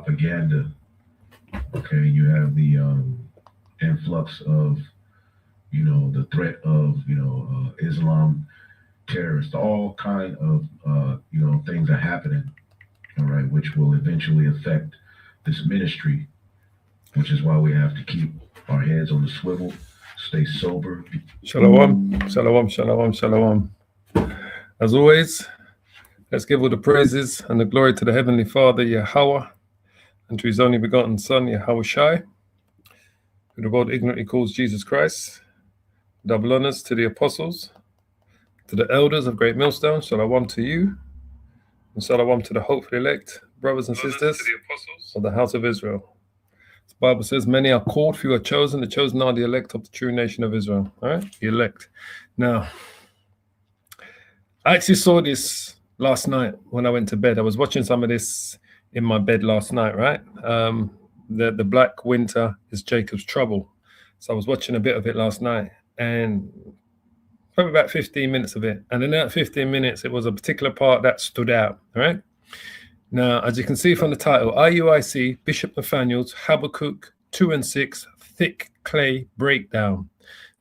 propaganda. Okay, you have the influx of, the threat of, Islam terrorists, all kind of, things are happening, all right, which will eventually affect this ministry, which is why we have to keep our heads on the swivel, stay sober. Shalom, shalom, shalom, shalom. As always, let's give all the praises and the glory to the Heavenly Father, Yahweh, and to His only begotten Son, Yahweh Shai, who the world ignorantly calls Jesus Christ. Double honors to the apostles, to the elders of Great Millstone, shalom to you, and shalom to the hopefully elect brothers and sisters of the house of Israel. The Bible says, many are called, few are chosen. The chosen are the elect of the true nation of Israel. All right, the elect. Now, I actually saw this last night when I went to bed. I was watching some of this in my bed last night, right? The Black Winter is Jacob's trouble. So I was watching a bit of it last night, and probably about 15 minutes of it. And in that 15 minutes, it was a particular part that stood out, all right? Now, as you can see from the title, IUIC, Bishop Nathanyel's Habakkuk 2 and 6, Thick Clay Breakdown.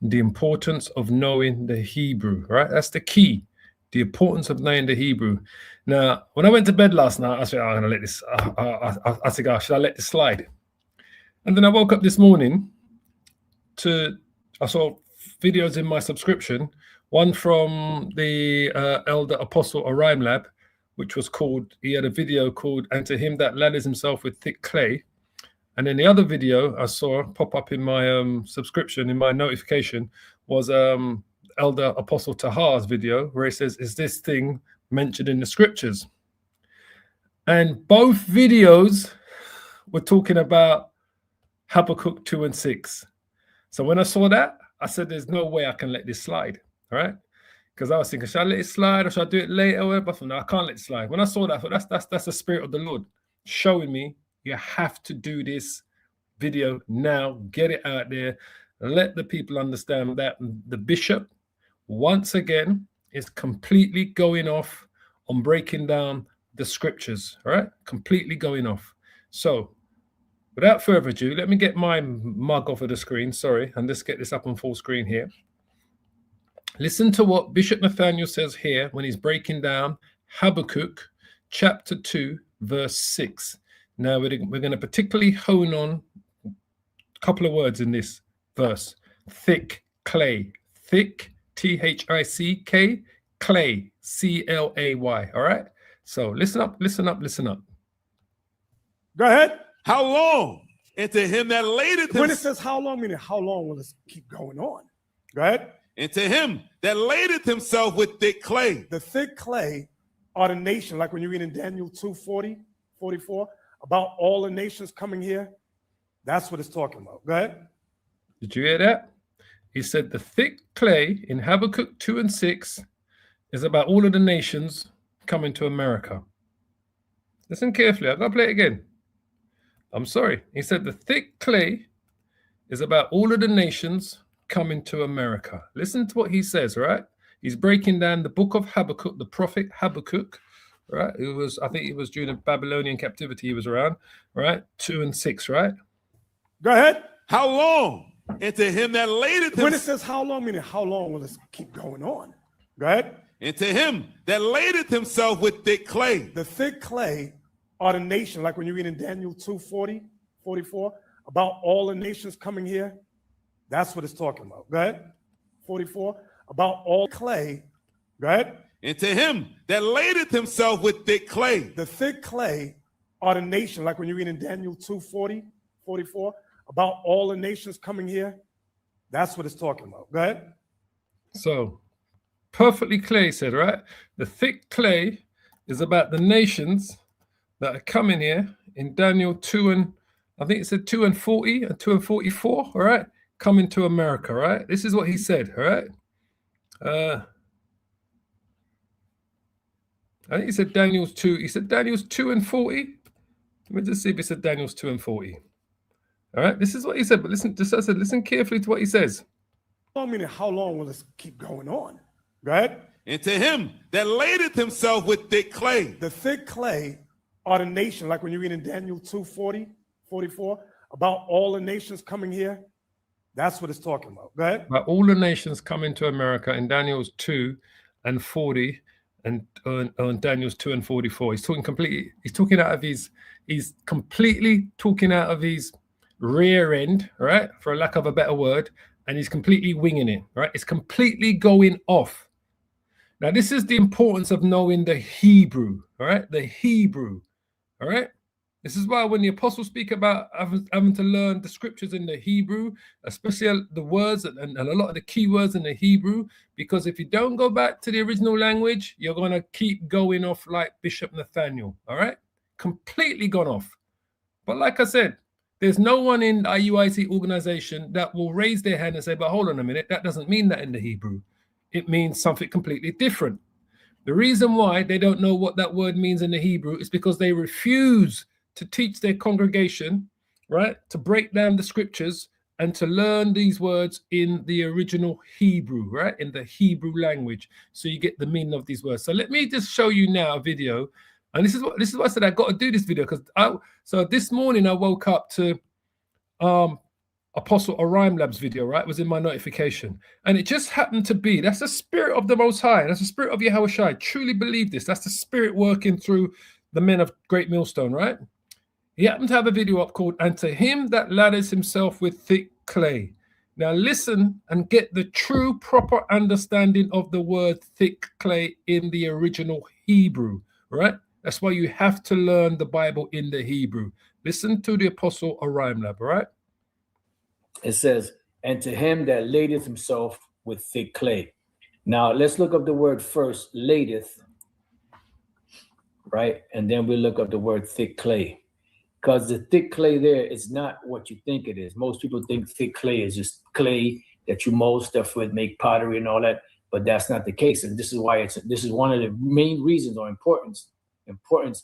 The importance of knowing the Hebrew, right? That's the key. The importance of knowing the Hebrew. Now, when I went to bed last night, I said, I'm going to let this, I said, oh, should I let this slide? And then I woke up this morning I saw videos in my subscription, one from the Elder Apostle Orion Lab, which was called, he had a video called, And to Him That Lathers Himself with Thick Clay. And then the other video I saw pop up in my subscription, in my notification, was Elder Apostle Tahar's video, where he says, is this thing mentioned in the scriptures? And both videos were talking about Habakkuk 2 and 6. So when I saw that, I said, there's no way I can let this slide, all right? Because I was thinking, should I let it slide or should I do it later? But no, I can't let it slide. When I saw that, I thought that's the Spirit of the Lord showing me you have to do this video now, get it out there, let the people understand that the bishop, once again, is completely going off on breaking down the scriptures, all right? Completely going off. So without further ado, let me get my mug off of the screen, sorry, and let's get this up on full screen here. Listen to what Bishop Nathanyel says here when he's breaking down Habakkuk chapter 2, verse 6. Now, we're going to particularly hone on a couple of words in this verse. Thick clay. Thick, T-H-I-C-K, clay, C-L-A-Y. All right? So listen up, listen up, listen up. Go ahead. How long? And to him that ladeth When it says how long, meaning how long will this keep going on? Go ahead. And to him that ladeth himself with thick clay. The thick clay are the nation, like when you read in Daniel 2:40, 44, about all the nations coming here. That's what it's talking about. Go ahead. Did you hear that? He said the thick clay in Habakkuk 2 and 6 is about all of the nations coming to America. Listen carefully. I'm going to play it again. I'm sorry. He said the thick clay is about all of the nations coming to America. Listen to what he says, right? He's breaking down the book of Habakkuk, the prophet Habakkuk, right? It was, I think it was during the Babylonian captivity he was around, right? 2 and 6, right? Go ahead. How long? And to him that ladeth himself. When it says how long, meaning how long will this keep going on? Go ahead. And to him that ladeth himself with thick clay. The thick clay are the nation, like when you read in Daniel 2:40, 44, about all the nations coming here. That's what it's talking about. Go ahead. 44, about all clay. Go ahead. And to him that ladeth himself with thick clay. The thick clay are the nation, like when you read in Daniel 2:40, 44, about all the nations coming here. That's what it's talking about. Go ahead. So, perfectly clear, he said, right? The thick clay is about the nations that are coming here in Daniel 2 and, I think it said 2 and 40 and 2 and 44, all right? Coming to America, right? This is what he said, all right? I think he said Daniel's 2. He said Daniel's 2 and 40. Let me just see if he said Daniel's 2 and 40. All right, this is what he said, but listen, just I said, listen carefully to what he says. I mean, how long will this keep going on? Go ahead. And to him that ladeth himself with thick clay. The thick clay are the nation, like when you read in Daniel 2:40, 44, about all the nations coming here, that's what it's talking about. Go ahead. But all the nations coming to America in Daniel's 2 and 40 and Daniel's 2 and 44. He's completely talking out of his rear end, right? For a lack of a better word. And he's completely winging it, right? It's completely going off. Now, this is the importance of knowing the Hebrew, all right? The Hebrew, all right? This is why when the apostles speak about having to learn the scriptures in the Hebrew, especially the words and a lot of the key words in the Hebrew, because if you don't go back to the original language, you're going to keep going off like Bishop Nathanyel, all right? Completely gone off. But like I said, there's no one in the IUIC organization that will raise their hand and say, but hold on a minute, that doesn't mean that in the Hebrew. It means something completely different. The reason why they don't know what that word means in the Hebrew is because they refuse to teach their congregation, right, to break down the scriptures and to learn these words in the original Hebrew, right, in the Hebrew language, so you get the meaning of these words. So let me just show you now a video, and this is what I said I got to do this video because so this morning I woke up to Apostle Orion Lab's video, right? It was in my notification, and it just happened to be that's the spirit of the Most High, that's the spirit of Yahweh Shai. I truly believe this. That's the spirit working through the men of Great Millstone, right? He happened to have a video up called "And to him that lathers himself with thick clay." Now listen and get the true proper understanding of the word thick clay in the original Hebrew, right? That's why you have to learn the Bible in the Hebrew. Listen to the Apostle Orion Lab, all right? It says, "And to him that ladeth himself with thick clay." Now let's look up the word first, ladeth, right? And then we look up the word thick clay. Because the thick clay there is not what you think it is. Most people think thick clay is just clay that you mold stuff with, make pottery and all that, but that's not the case. And this is why this is one of the main reasons or importance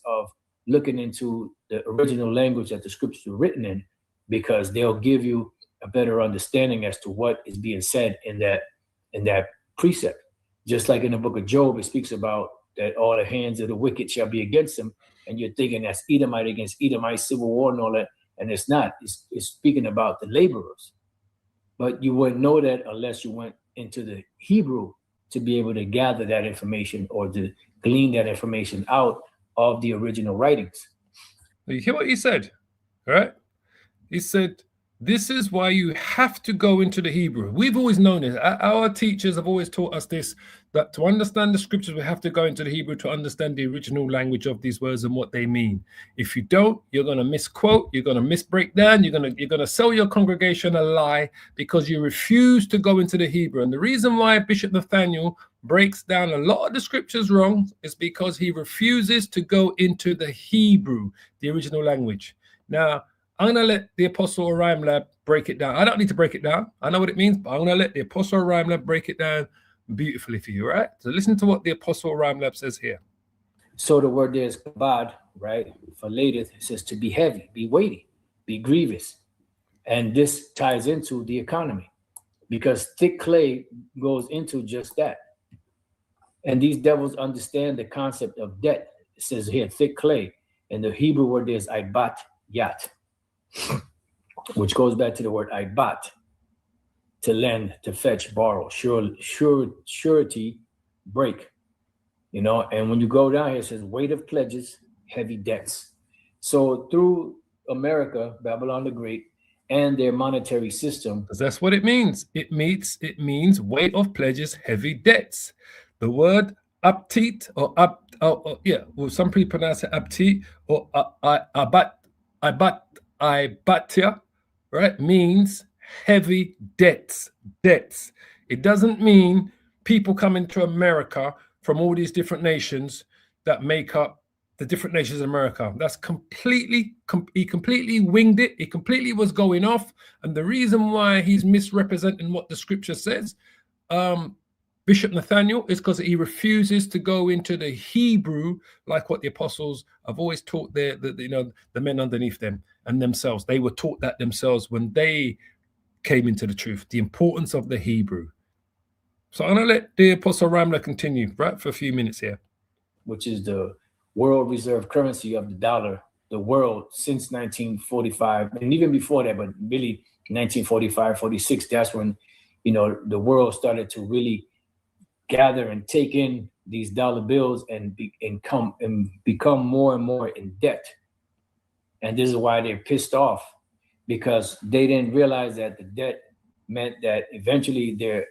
of looking into the original language that the scriptures are written in, because they'll give you a better understanding as to what is being said in that precept. Just like in the book of Job, it speaks about that all the hands of the wicked shall be against them. And you're thinking that's Edomite against Edomite, civil war and all that. And it's not. It's speaking about the laborers. But you wouldn't know that unless you went into the Hebrew to be able to gather that information or to glean that information out of the original writings. You hear what he said, right? He said, this is why you have to go into the Hebrew. We've always known it. Our teachers have always taught us this, that to understand the scriptures, we have to go into the Hebrew to understand the original language of these words and what they mean. If you don't, you're going to misquote, you're going to misbreak down, you're going to sell your congregation a lie because you refuse to go into the Hebrew. And the reason why Bishop Nathanyel breaks down a lot of the scriptures wrong is because he refuses to go into the Hebrew, the original language. Now, I'm going to let the Apostle Orion Lab break it down. I don't need to break it down. I know what it means, but I'm going to let the Apostle Orion Lab break it down beautifully for you, right? So listen to what the Apostle Orion Lab says here. So the word there is kabad, right? For ladeth, it says to be heavy, be weighty, be grievous. And this ties into the economy because thick clay goes into just that. And these devils understand the concept of debt. It says here, thick clay. And the Hebrew word there is ibat yat, which goes back to the word ibat, to lend, to fetch, borrow, surety, break. You know, and when you go down here, it says weight of pledges, heavy debts. So through America, Babylon the Great, and their monetary system. Because that's what it means. It means weight of pledges, heavy debts. The word upteat or well, some people pronounce it upteat or ibatia, right? Means heavy debts. It doesn't mean people coming to America from all these different nations that make up the different nations of America. That's he completely winged it. He completely was going off. And the reason why he's misrepresenting what the scripture says, Bishop Nathanyel, is because he refuses to go into the Hebrew like what the apostles have always taught the men underneath them and themselves. They were taught that themselves when they came into the truth, the importance of the Hebrew. So I'm going to let the Apostle Ramla continue, right, for a few minutes here. Which is the world reserve currency of the dollar, the world, since 1945, and even before that, but really 1945, 46, that's when, you know, the world started to really gather and take in these dollar bills and become more and more in debt. And this is why they're pissed off, because they didn't realize that the debt meant that eventually their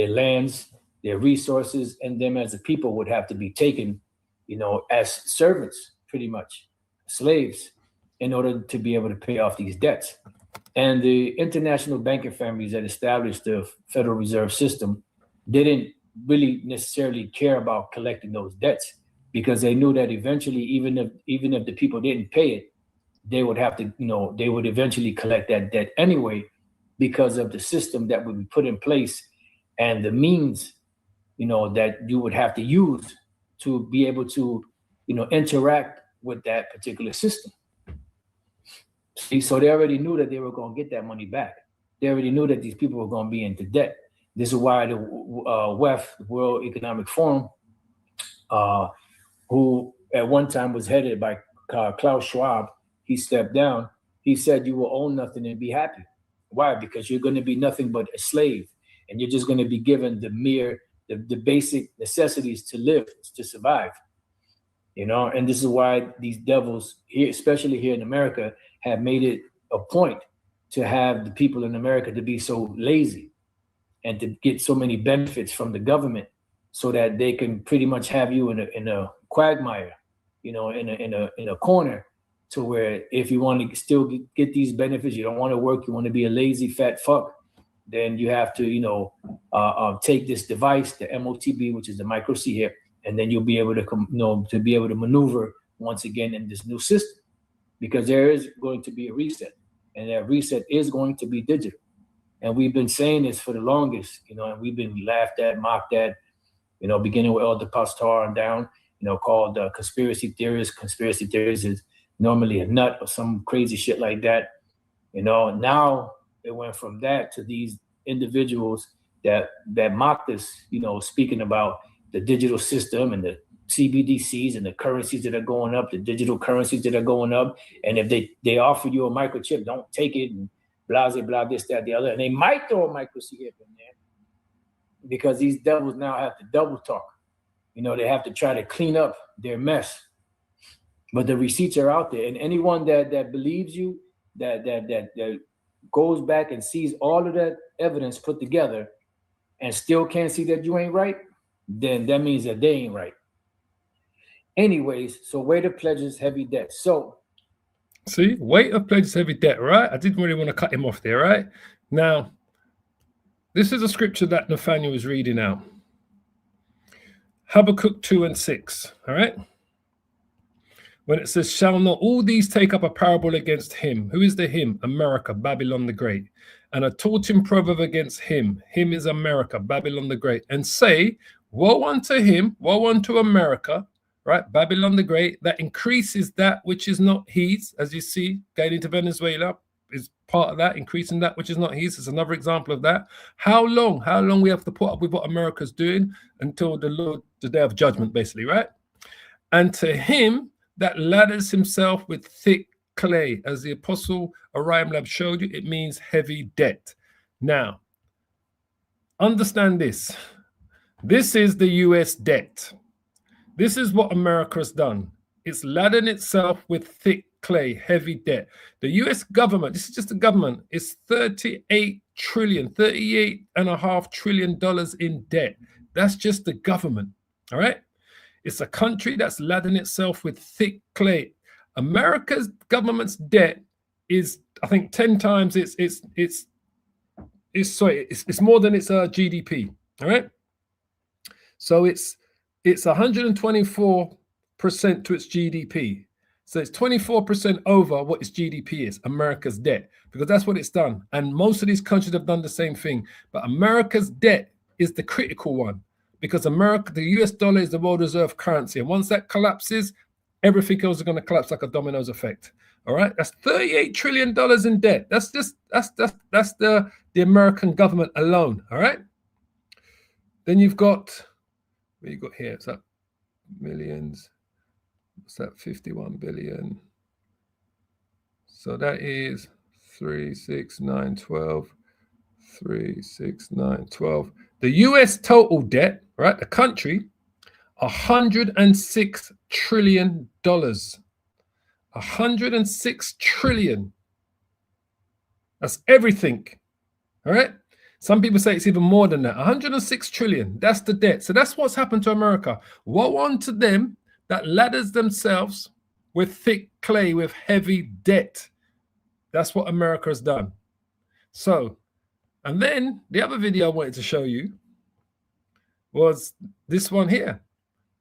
lands, their resources, and them as a people would have to be taken, you know, as servants, pretty much, slaves, in order to be able to pay off these debts. And the international banking families that established the Federal Reserve System didn't really necessarily care about collecting those debts, because they knew that eventually, even if the people didn't pay it, they would have to, you know, they would eventually collect that debt anyway, because of the system that would be put in place and the means, you know, that you would have to use to be able to, you know, interact with that particular system. See, so they already knew that they were going to get that money back. They already knew that these people were going to be into debt. This is why the WEF, World Economic Forum, who at one time was headed by Klaus Schwab, he stepped down. He said, you will own nothing and be happy. Why? Because you're going to be nothing but a slave, and you're just going to be given the basic necessities to live, to survive. You know, and this is why these devils here, especially here in America, have made it a point to have the people in America to be so lazy and to get so many benefits from the government, so that they can pretty much have you in a quagmire, you know, in a corner, to where if you want to still get these benefits, you don't want to work, you want to be a lazy fat fuck, then you have to, you know, take this device, the MOTB, which is the micro C here, and then you'll be able to, you know, to be able to maneuver once again in this new system, because there is going to be a reset, and that reset is going to be digital. And we've been saying this for the longest, you know, and we've been laughed at, mocked at, you know, beginning with Elder Pastor and down, you know, called conspiracy theorists. Conspiracy theorists is normally a nut or some crazy shit like that. You know, now it went from that to these individuals that mocked us, you know, speaking about the digital system and the CBDCs and the currencies that are going up, the digital currencies that are going up. And if they offer you a microchip, don't take it, and blah, blah, blah, this, that, the other. And they might throw a microchip in there, because these devils now have to double talk. You know, they have to try to clean up their mess. But the receipts are out there. And anyone that believes you, that goes back and sees all of that evidence put together and still can't see that you ain't right, then that means that they ain't right. Anyways, so weight of pledges, heavy debt. So see, weight of pledges, heavy debt, right? I didn't really want to cut him off there, right? Now, this is a scripture that Nathanyel is reading out. Habakkuk 2:6, all right? When it says, shall not all these take up a parable against him? Who is the him? America, Babylon the Great. And a taunting proverb against him. Him is America, Babylon the Great. And say, woe unto him, woe unto America, right? Babylon the Great, that increases that which is not his. As you see, going into Venezuela is part of that, increasing that which is not his. It's another example of that. How long we have to put up with what America's doing until the day of judgment, basically, right? And to him that ladders himself with thick clay, as the apostle Orion Lab showed you, it means heavy debt. Now, understand this. This is the US debt. This is what America has done. It's laden itself with thick clay, heavy debt. The US government, this is just the government, is $38.5 trillion in debt. That's just the government, all right? It's a country that's laden itself with thick clay. America's government's debt is, I think, 10 times it's more than its GDP. All right. So it's 124% to its GDP. So it's 24% over what its GDP is, America's debt, because that's what it's done. And most of these countries have done the same thing. But America's debt is the critical one, because America, the US dollar is the world reserve currency. And once that collapses, everything else is going to collapse like a dominoes effect. All right. That's $38 trillion in debt. That's the American government alone. All right. Then you've got, what you got here? It's up millions. What's that? 51 billion. So that is 3, 6, 9, 12. 3, 6, 9, 12. The US total debt, right? The country, $106 trillion. 106 trillion. That's everything. All right. Some people say it's even more than that. 106 trillion. That's the debt. So that's what's happened to America. Woe unto them that ladders themselves with thick clay, with heavy debt. That's what America has done. So, and then the other video I wanted to show you was this one here.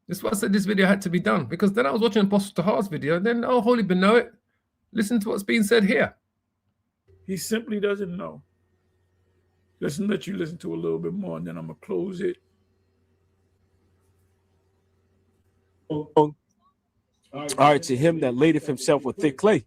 This is why I said this video had to be done, because then I was watching Apostle Tahar's video, and then, oh, holy Benoit, listen to what's being said here. He simply doesn't know. Let's let you listen to a little bit more, and then I'm going to close it. All right, to him that ladeth himself with thick clay.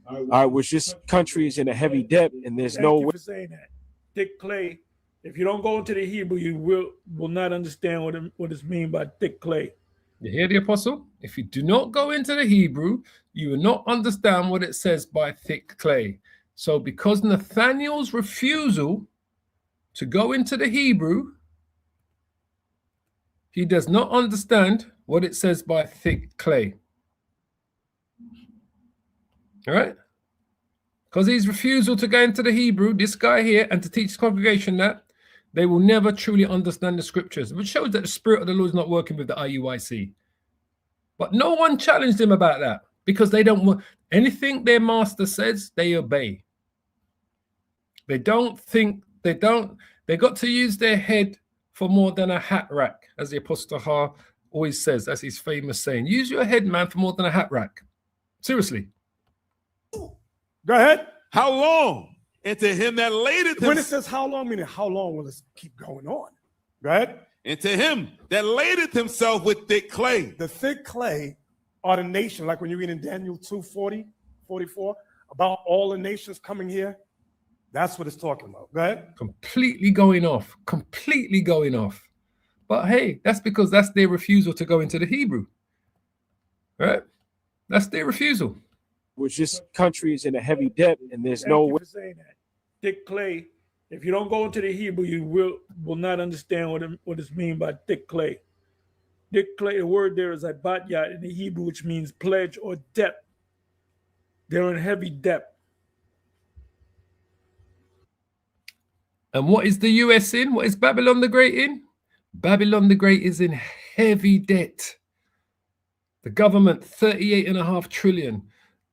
All right, which this country is in a heavy debt, and there's no way. Thank you for saying that. Thick clay. If you don't go into the Hebrew, you will not understand what is mean by thick clay. You hear the apostle? If you do not go into the Hebrew, you will not understand what it says by thick clay. So because Nathanyel's refusal to go into the Hebrew, he does not understand what it says by thick clay. All right? Because his refusal to go into the Hebrew, this guy here, and to teach the congregation that, they will never truly understand the scriptures, which shows that the Spirit of the Lord is not working with the IUIC. But no one challenged him about that, because they don't want anything their master says, they obey. They don't think, they got to use their head for more than a hat rack, as the Apostle Tahar always says. That's his famous saying. Use your head, man, for more than a hat rack. Seriously. Go ahead. How long? And to him that ladeth When it himself. says how long, meaning how long will this keep going on? Go ahead. And to him that ladeth himself with thick clay. The thick clay are the nation, like when you read in Daniel 2:40, 44, about all the nations coming here. That's what it's talking about. Go ahead. Completely going off. Completely going off. But hey, that's because that's their refusal to go into the Hebrew. Right? That's their refusal. Which this country is in a heavy debt, and there's Thank no you way. for saying that. Thick clay. If you don't go into the Hebrew, you will not understand what is mean by thick clay. Thick clay, the word there is abatyat in the Hebrew, which means pledge or debt. They're in heavy debt. And what is the US in? What is Babylon the Great in? Babylon the Great is in heavy debt. The government, $38.5 trillion.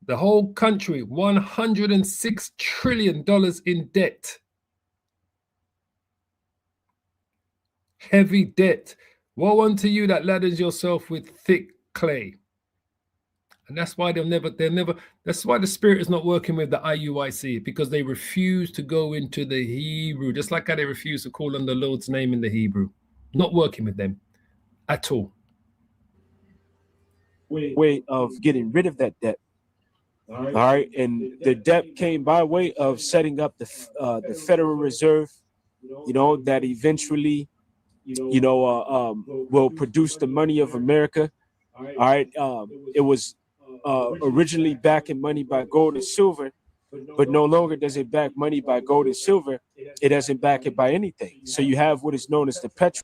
The whole country, $106 trillion in debt. Heavy debt. Woe unto you that ladders yourself with thick clay. And that's why that's why the Spirit is not working with the IUIC, because they refuse to go into the Hebrew, just like how they refuse to call on the Lord's name in the Hebrew. Not working with them at all. Way of getting rid of that debt. All right, and the debt came by way of setting up the Federal Reserve, that eventually, will produce the money of America. All right, it was originally backing money by gold and silver, but no longer does it back money by gold and silver. It doesn't back it by anything. So you have what is known as the petrol.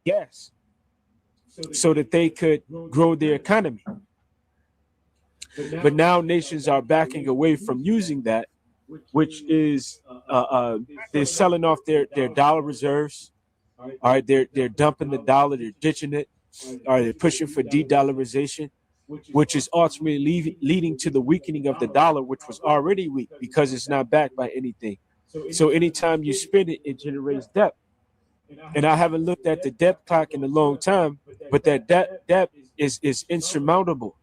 Yes, so that they could grow their economy. But now nations are backing away from using that, which is they're selling off their dollar reserves. All right, they're dumping the dollar, they're ditching it. All right, they're pushing for de-dollarization, which is ultimately leading to the weakening of the dollar, which was already weak because it's not backed by anything. So anytime you spend it, it generates debt. And I haven't looked at the debt clock in a long time, but that debt is insurmountable.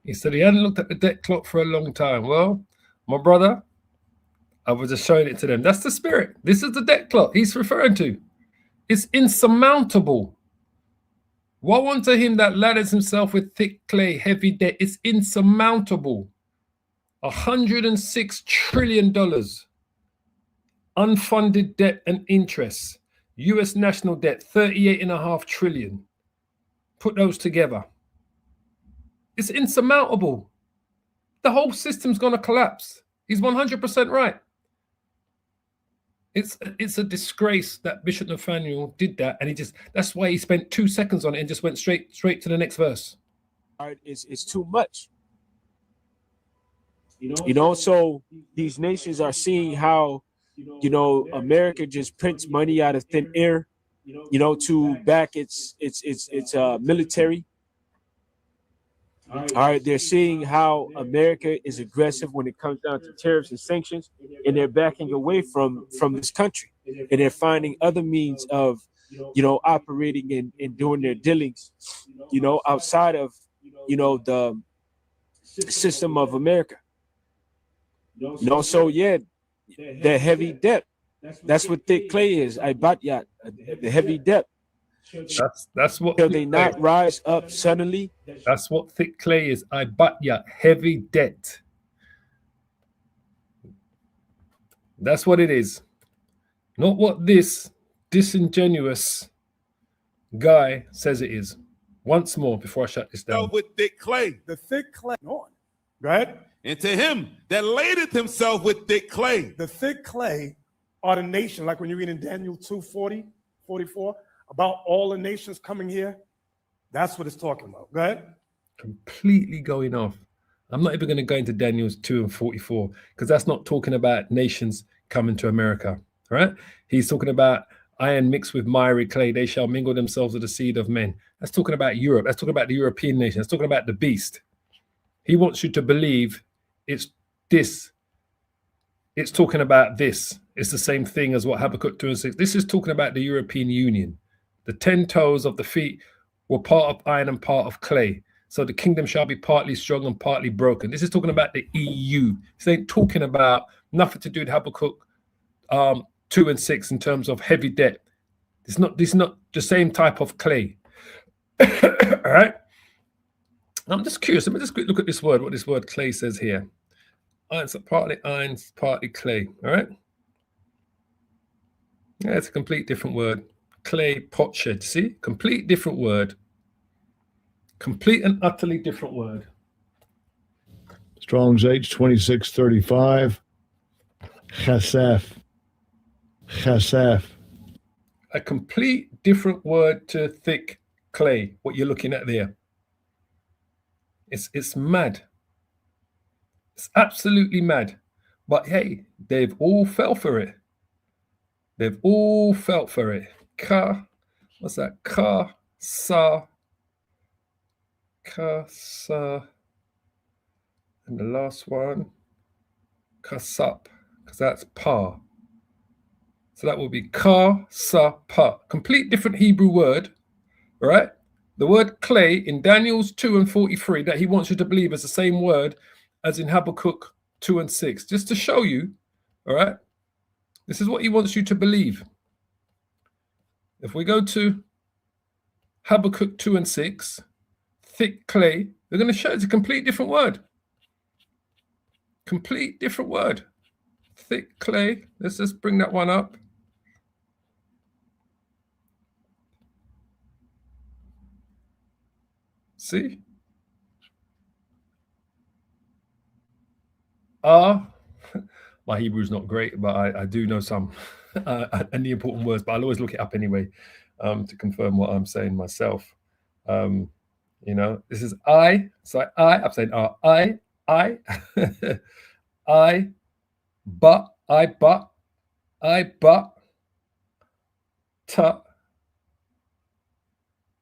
He said he hadn't looked at the debt clock for a long time. Well, my brother, I was just showing it to them. That's the Spirit. This is the debt clock he's referring to. It's insurmountable. Woe unto him that ladders himself with thick clay, heavy debt. It's insurmountable. $106 trillion. Unfunded debt and interest. US national debt, 38.5 trillion. Put those together. It's insurmountable. The whole system's going to collapse. He's 100% right. It's a disgrace that Bishop Nathanyel did that, and that's why he spent 2 seconds on it and just went straight to the next verse. It's too much. So these nations are seeing how, America just prints money out of thin air, to back its military. All right, they're seeing how America is aggressive when it comes down to tariffs and sanctions, and they're backing away from this country, and they're finding other means of, operating and doing their dealings, outside of, the system of America. So yeah, the heavy debt. That's what thick clay is. Ibatyat, the heavy debt. That's what. Shall they not rise up suddenly? That's what thick clay is. Ibatyat, heavy debt. That's what it is. Not what this disingenuous guy says it is. Once more before I shut this down. With thick clay. The thick clay. On. Go ahead. And to him that ladeth himself with thick clay. The thick clay are the nation, like when you read in Daniel 2:40, 44, about all the nations coming here. That's what it's talking about. Go ahead. Completely going off. I'm not even going to go into Daniel's 2 and 44 because that's not talking about nations coming to America, right? He's talking about iron mixed with miry clay. They shall mingle themselves with the seed of men. That's talking about Europe. That's talking about the European nation. That's talking about the beast. He wants you to believe it's this. It's talking about this. It's the same thing as what Habakkuk 2 and 6. This is talking about the European Union. The 10 toes of the feet were part of iron and part of clay. So the kingdom shall be partly strong and partly broken. This is talking about the EU. This ain't talking about nothing to do with Habakkuk 2 and 6 in terms of heavy debt. This is not the same type of clay. All right. I'm just curious. Let me just quick look at this word, what this word clay says here. Irons, partly irons, partly clay. All right. Yeah, it's a complete different word. Clay potsherd. See? Complete different word. Complete and utterly different word. Strong's H2635. Chasaf. Chasaf. A complete different word to thick clay, what you're looking at there. It's mad. It's absolutely mad. But hey, they've all fell for it. They've all felt for it. What's that? Sa. And the last one, kasap, because that's pa. So that will be pa. Complete different Hebrew word, right? The word clay in Daniel's 2 and 43 that he wants you to believe is the same word as in Habakkuk 2 and 6. Just to show you, all right? This is what he wants you to believe. If we go to Habakkuk 2 and 6, thick clay, they're going to show it's a complete different word. Complete different word. Thick clay. Let's just bring that one up. See? My Hebrew's not great, but I do know some and the important words, but I'll always look it up anyway to confirm what I'm saying myself. This is I. So I'm saying I, I, but, ta.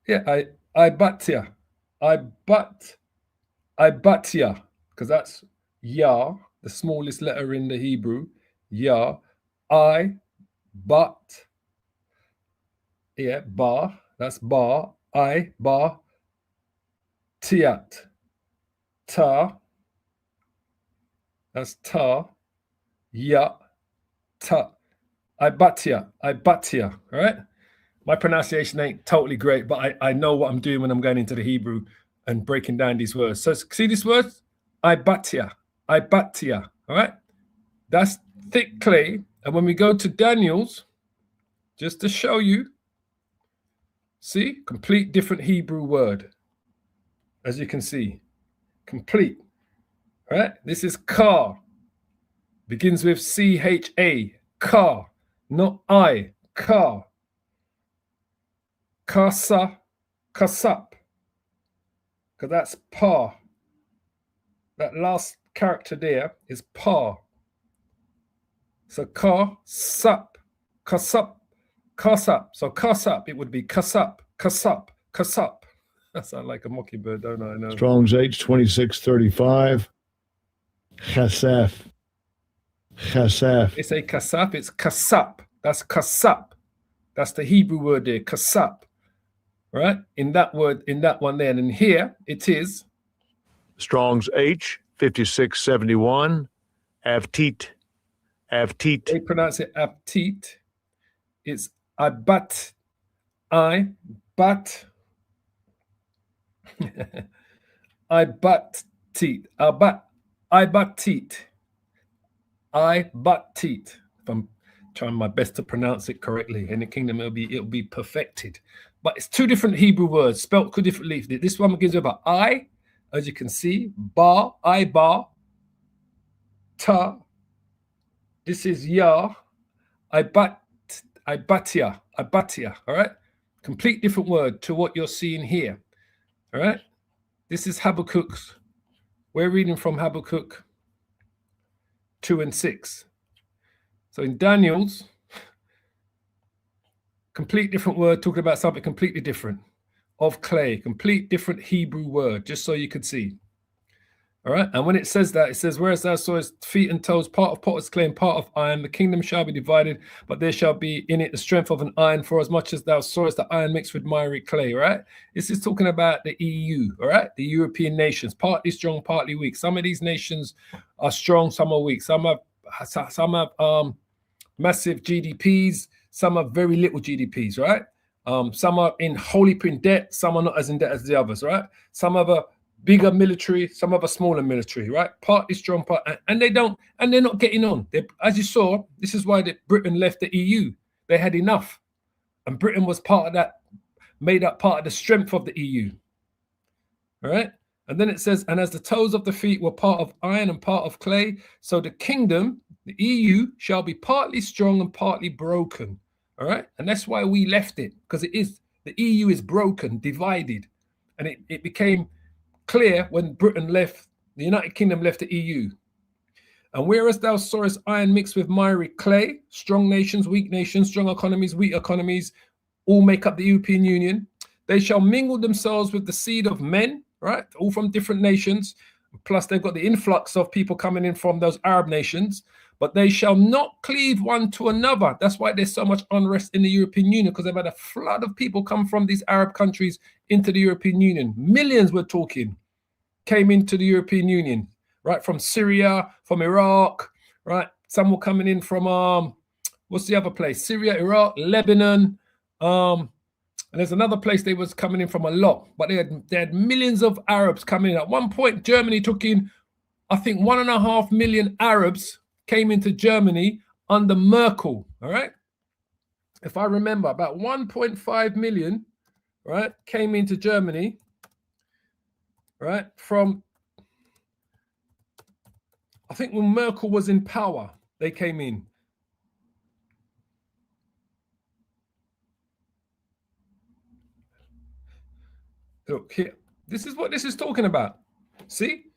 Yeah, I batya, because that's Yah, the smallest letter in the Hebrew. Yah, I, but, yeah, ba, that's ba, I, ba, tiat, ta, that's ta, ya, ta, I batya, all right? My pronunciation ain't totally great, but I know what I'm doing when I'm going into the Hebrew and breaking down these words. So see this word? Ibatia. All right? That's thick clay. And when we go to Daniel's, just to show you, see, complete different Hebrew word. As you can see, complete. All right? This is car. Begins with C-H-A, car, not I, car. Kasa, kasap, because that's pa. That last character there is pa. So ka, sup, kasap, kasap. So kasap, it would be kasap, kasap, kasap. That sounds like a mockingbird, don't I? Know. Strong's H2635. Chasaf. Chasaf. They say kasap, it's kasap. That's kasap. That's the Hebrew word there, kasap. Right? In that word, in that one there. And here it is. Strong's H5671. Avtit. Avtit. They pronounce it avtit. It's ibat. Ibat. Ibatit. Ibatit. Ibatit. If I'm trying my best to pronounce it correctly. In the kingdom, it'll be perfected. But it's two different Hebrew words spelled two differently. This one begins with an I, as you can see, bar, I bar, ta. This is ya, ibatia, all right? Complete different word to what you're seeing here, all right? This is Habakkuk's. We're reading from Habakkuk 2 and 6. So in Daniel's, complete different word, talking about something completely different. Of clay, complete different Hebrew word, just so you could see. All right, and when it says that, it says, whereas thou sawest feet and toes, part of potter's clay and part of iron, the kingdom shall be divided, but there shall be in it the strength of an iron, for as much as thou sawest the iron mixed with miry clay, right? This is talking about the EU, all right? The European nations, partly strong, partly weak. Some of these nations are strong, some are weak. Some have massive GDPs, some have very little GDPs, right? Some are in wholly in debt, some are not as in debt as the others, right? Some have a bigger military, some have a smaller military, right? Partly strong, and they're not getting on. As you saw, this is why Britain left the EU. They had enough, and Britain was part of that, made up part of the strength of the EU. All right, and then it says, and as the toes of the feet were part of iron and part of clay, so the kingdom, the EU, shall be partly strong and partly broken. All right, and that's why we left it, because the EU is broken, divided, and it became clear when Britain left, the United Kingdom left the EU. And whereas thou sawest iron mixed with miry clay, strong nations, weak nations, strong economies, weak economies, all make up the European Union, they shall mingle themselves with the seed of men, right? All from different nations. Plus they've got the influx of people coming in from those Arab nations, but they shall not cleave one to another. That's why there's so much unrest in the European Union, because they've had a flood of people come from these Arab countries into the European Union. Millions, we're talking, came into the European Union, right? From Syria, from Iraq, right? Some were coming in from, what's the other place? Syria, Iraq, Lebanon, and there's another place they was coming in from a lot, but they had millions of Arabs coming in. At one point, Germany took in, I think, 1.5 million Arabs came into Germany under Merkel, all right? If I remember, about 1.5 million, right, came into Germany, right, from, I think when Merkel was in power, they came in. Look here, this is what this is talking about. See,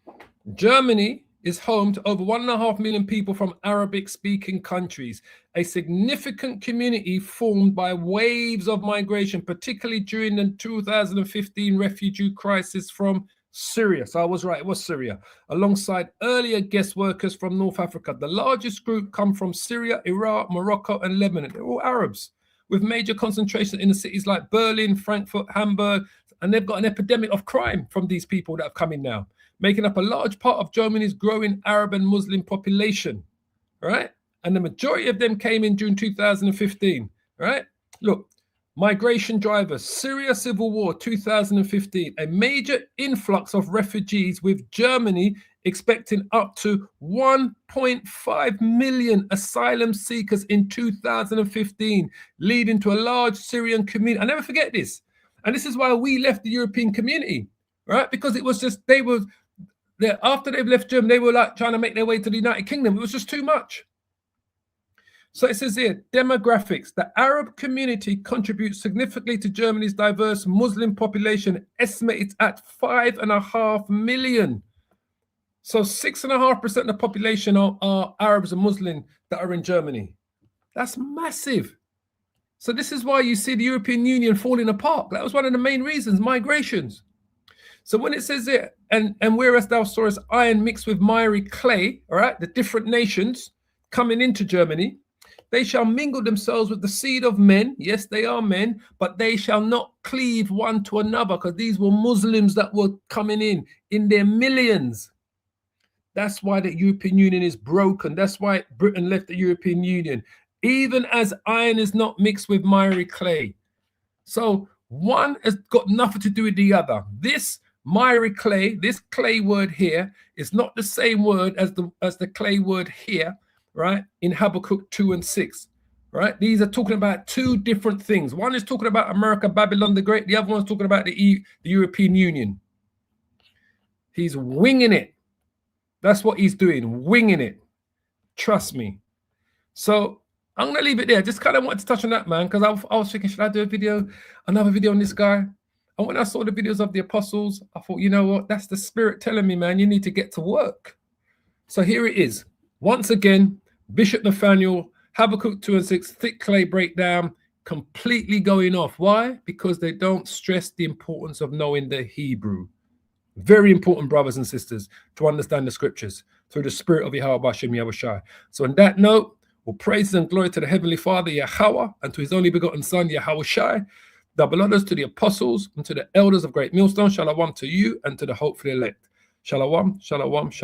Germany is home to over 1.5 million people from Arabic-speaking countries, a significant community formed by waves of migration, particularly during the 2015 refugee crisis from Syria. So I was right, it was Syria, alongside earlier guest workers from North Africa. The largest group come from Syria, Iraq, Morocco, and Lebanon. They're all Arabs, with major concentration in the cities like Berlin, Frankfurt, Hamburg, and they've got an epidemic of crime from these people that have come in now, making up a large part of Germany's growing Arab and Muslim population, right? And the majority of them came in June 2015, right? Look, Migration drivers, Syria civil war 2015, a major influx of refugees with Germany expecting up to 1.5 million asylum seekers in 2015, leading to a large Syrian community. I never forget this. And this is why we left the European community, right? Because it was just, after they've left Germany, they were like trying to make their way to the United Kingdom. It was just too much. So it says here, demographics. The Arab community contributes significantly to Germany's diverse Muslim population, estimated at 5.5 million. So 6.5% of the population are Arabs and Muslim that are in Germany. That's massive. So this is why you see the European Union falling apart. That was one of the main reasons, migrations. So when it says it, and whereas thou sawest iron mixed with miry clay, all right, the different nations coming into Germany, they shall mingle themselves with the seed of men. Yes, they are men, but they shall not cleave one to another, because these were Muslims that were coming in their millions. That's why the European Union is broken. That's why Britain left the European Union, even as iron is not mixed with miry clay. So one has got nothing to do with the other. This miry clay, this clay word here, is not the same word as the clay word here, right, in Habakkuk 2 and 6, right? These are talking about two different things. One is talking about America, Babylon the Great. The other one is talking about the European Union. He's winging it. That's what he's doing, winging it. Trust me. So I'm going to leave it there. Just kind of wanted to touch on that, man, because I was thinking, should I do another video on this guy? And when I saw the videos of the apostles, I thought, you know what? That's the Spirit telling me, man, you need to get to work. So here it is. Once again, Bishop Nathanyel, Habakkuk 2 and 6, thick clay breakdown, completely going off. Why? Because they don't stress the importance of knowing the Hebrew. Very important, brothers and sisters, to understand the scriptures through the Spirit of Yahweh Bashem Yahushai. So on that note, all praises and glory to the Heavenly Father, Yahweh, and to his only begotten Son, Yahushai. Double honors to the apostles and to the elders of Great Millstone. Shalom to you and to the hopefully elect. Shalom, shalom, shalom.